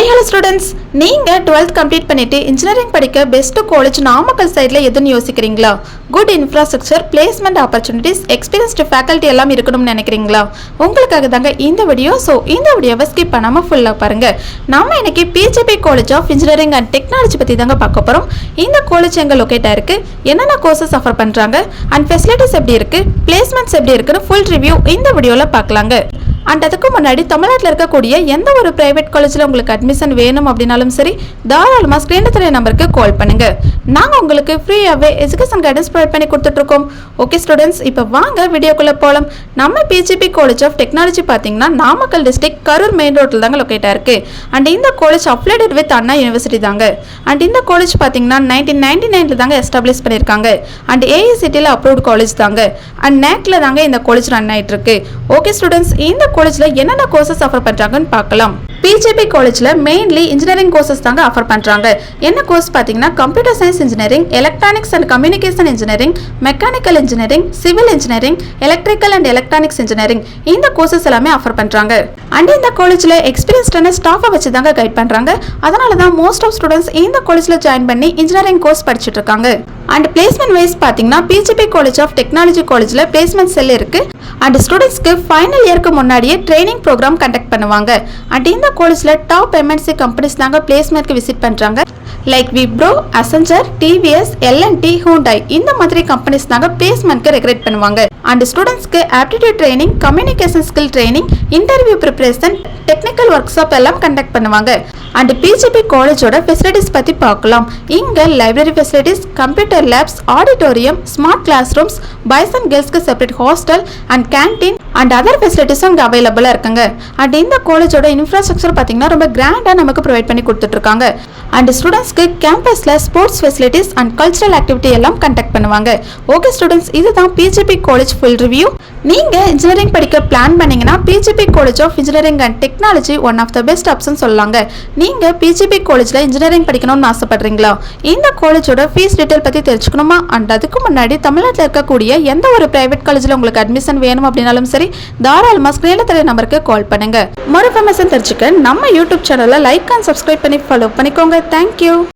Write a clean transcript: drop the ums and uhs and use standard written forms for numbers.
Hi hello students, நீங்கள் 12th complete பண்ணிவிட்டு engineering படிக்க பெஸ்ட்டு காலேஜ் நாமக்கல் சைடில் எதுன்னு யோசிக்கிறீங்களா? Good infrastructure, placement opportunities, experienced faculty எல்லாம் இருக்கணும்னு நினைக்கிறீங்களா? உங்களுக்காக தாங்க இந்த வீடியோ. ஸோ இந்த வீடியோவை ஸ்கிப் பண்ணாமல் ஃபுல்லாக பாருங்கள். நம்ம இன்னைக்கு PGP college of engineering and technology பற்றி தாங்க பார்க்க போகிறோம். இந்த காலேஜ் எங்கே லொக்கேட் ஆயிருக்கு, என்னென்ன கோர்சஸ் ஆஃபர் பண்ணுறாங்க அண்ட் ஃபெசிலிட்டிஸ் எப்படி இருக்குது, பிளேஸ்மெண்ட்ஸ் எப்படி இருக்குன்னு ஃபுல் ரிவ்யூ இந்த வீடியோவில் பார்க்கலாங்க. அண்ட் அதுக்கு முன்னாடி தமிழ்நாட்டில் இருக்கக்கூடிய எந்த ஒரு பிரைவேட் காலேஜில் உங்களுக்கு அட்மிஷன் வேணும் அப்படின்னாலும் சரி, தாராளமாக ஸ்க்ரீனில் தெரிய நம்பருக்கு கால் பண்ணுங்கள். நாங்கள் உங்களுக்கு ஃப்ரீயாகவே எஜுகேஷன் கைடன்ஸ் ப்ரொவைட் பண்ணி கொடுத்துட்ருக்கோம். ஓகே ஸ்டூடெண்ட்ஸ், இப்போ வாங்க வீடியோக்குள்ளே போகலாம். நம்ம பிஜிபி காலேஜ் ஆஃப் டெக்னாலஜி பார்த்தீங்கன்னா நாமக்கல் டிஸ்ட்ரிக்ட் கரூர் மெயின் ரோட்டில் தாங்க லொக்கேட் ஆயிருக்கு. அண்ட் இந்த காலேஜ் அப்ளைடட் வித் அண்ணா யூனிவர்சிட்டி தாங்க. அண்ட் இந்த காலேஜ் பார்த்தீங்கன்னா 1999 தாங்க எஸ்டாப்ளிஷ் பண்ணியிருக்காங்க. அண்ட் ஏஐசிடியில் அப்ரூவ்ட் காலேஜ் தாங்க. அண்ட் நேக்கில் தாங்க இந்த காலேஜ் ரன் ஆகிட்டு இருக்கு. ஓகே ஸ்டூடெண்ட்ஸ், இந்த காலேஜ்ல என்னென்ன கோர்சஸ் ஆஃபர் பண்றாங்கன்னு பார்க்கலாம். பிஜிபி காலேஜ்ல மெயின்லி இன்ஜினியரிங் கோர்சஸ் தாங்க ஆஃபர் பண்றாங்க. என்ன கோர்ஸ் பாத்தீங்கன்னா computer science engineering, electronics and communication engineering, mechanical engineering, civil engineering, electrical and electronics engineering, இந்த கோர்சஸ் எல்லாமே ஆஃபர் பண்றாங்க. அண்ட் இந்த காலேஜ்ல எக்ஸ்பீரியன்ஸ்டான ஸ்டாஃபை வச்சு தாங்க கைட் பண்றாங்க. அதனால தான் மோஸ்ட் ஆஃப் ஸ்டூடெண்ட்ஸ் இந்த காலேஜ்ல ஜாயின் பண்ணி இன்ஜினியரிங் கோர்ஸ் படிச்சுட்டு இருக்காங்க. அண்ட் பிளேஸ்மெண்ட் வைஸ் பாத்தீங்கன்னா பிஜிபி காலேஜ் ஆஃப் டெக்னாலஜி காலேஜ்ல பிளேஸ்மெண்ட் செல் இருக்கு. அண்ட் ஸ்டூடெண்ட்ஸ்க்கு ஃபைனல் இயருக்கு முன்னாடியே ட்ரைனிங் ப்ரோக்ராம் கண்டக்ட் பண்ணுவாங்க. அண்ட் இந்த காலேஜ்ல டாப் எம்என்சி கம்பெனிஸ் தாங்க பிளேஸ்மெண்ட்க்கு விசிட் பண்றாங்க. Like Wipro, Accenture, TVS, L and T, Hyundai, இந்த மாதிரி கம்பெனிஸ் தாங்க பிளேஸ்மெண்ட்க்கு ரெக்ரூட் பண்ணுவாங்க. அண்ட் ஸ்டூடெண்ட்ஸ்க்கு aptitude training, communication skill training, interview preparation, technical workshop எல்லாம் கண்டக்ட் பண்ணுவாங்க. அண்ட் பிஜிபி காலேஜோட ஃபெசிலிட்டிஸ் பற்றி பார்க்கலாம். இங்கே library facilities, computer labs, auditorium, smart classrooms, boys and கேர்ள்ஸ்க்கு separate hostel and canteen and other ஃபெசிலிட்டிஸும் இங்கே அவைலபிளாக இருக்குங்க. அண்ட் இந்த காலேஜோட இன்ஃப்ராஸ்ட்ரக்சர் பார்த்தீங்கன்னா ரொம்ப கிராண்டாக நமக்கு ப்ரொவைட் பண்ணி கொடுத்துட்ருக்காங்க. அண்ட் ஸ்டூடெண்ட்ஸ்க்கு கேம்பஸில் sports facilities and cultural activity எல்லாம் கண்டக்ட் பண்ணுவாங்க. ஓகே ஸ்டூடெண்ட்ஸ், இதுதான் பிஜிபி காலேஜ் ஃபுல் ரிவ்யூ. நீங்கள் இன்ஜினியரிங் படிக்க பிளான் பண்ணீங்கன்னா PGP college of engineering and technology one of the best option சொல்லலாங்க. நீங்கள் பிஜிபி காலேஜில் இன்ஜினியரிங் படிக்கணும்னு ஆசைப்படுறீங்களா? இந்த காலேஜோட ஃபீஸ் டீட்டெயில் பற்றி தெரிஞ்சுக்கணுமா? அண்ட் அதுக்கு முன்னாடி தமிழ்நாட்டில் இருக்கக்கூடிய எந்த ஒரு பிரைவேட் காலேஜில் உங்களுக்கு அட்மிஷன் வேணும் அப்படின்னாலும் சரி, தாராளமாக ஸ்க்ரீனில் தெரிய நம்பருக்கு கால் பண்ணுங்க. மொர இன்ஃபர்மேஷன் தெரிஞ்சுக்க நம்ம யூடியூப் சேனலை லைக் அண்ட் சப்ஸ்கிரைப் பண்ணி ஃபாலோ பண்ணிக்கோங்க. தேங்க்யூ.